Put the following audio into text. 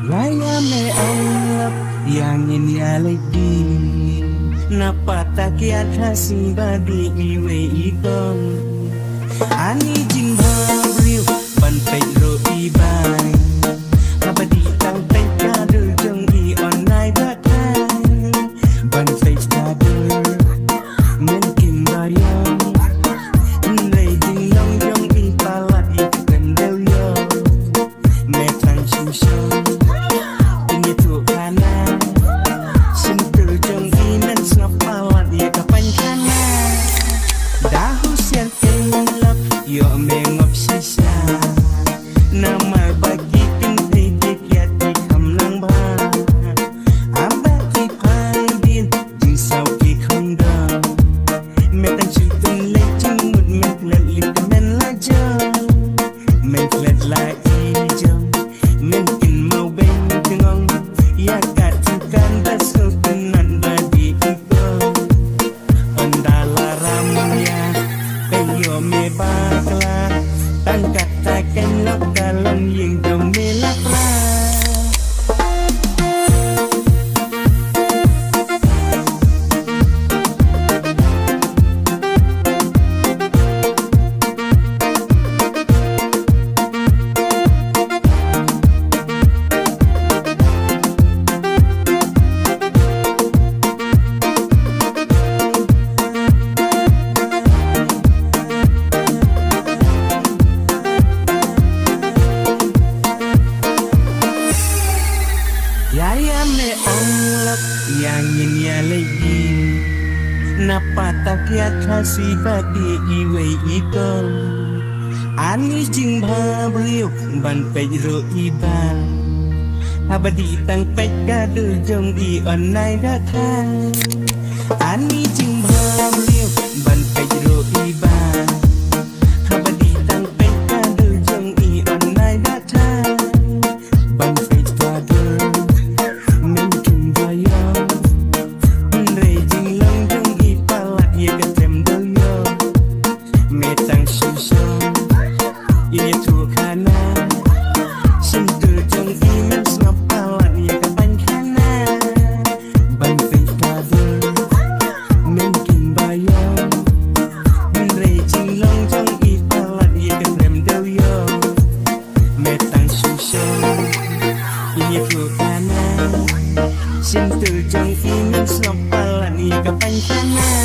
Layame Allah yang ini lagi napa tak kiat simbadi iwe ikon ani jingha beliau bantai ro ibai abadi tang tai kadu jeng i online batai bantai kadu mungkin bayang nai jing long jong i pala i kendel yo metang susah Yo mengop sisa nama bagi pintik ya di kamlang ba abati pandin di sau ki khunda metan chitun le chimut metlet lit men la jo metlet la i jo mungkin mau ben tengong ya katukan basu tenan badi iko ondala ramya yo me bakla tan katakan lok dalam yang dong me lakla me onlap yang ini lagi napa tak kiat kasih bagi iwe ikon ani jing bha beliau bantai ro iban abadi tang pek kadu jong i online datang ani jing bha beliau bantai ro iban abadi tang pek kadu jong i online datang bantai ini tuh karena sentuh jeng iman senapalan ya kapan karena bantai kado mungkin bayang rejing long jeng ipalan ya kapan doyo metang susah ini tuh karena sentuh jeng iman senapalan ya kapan karena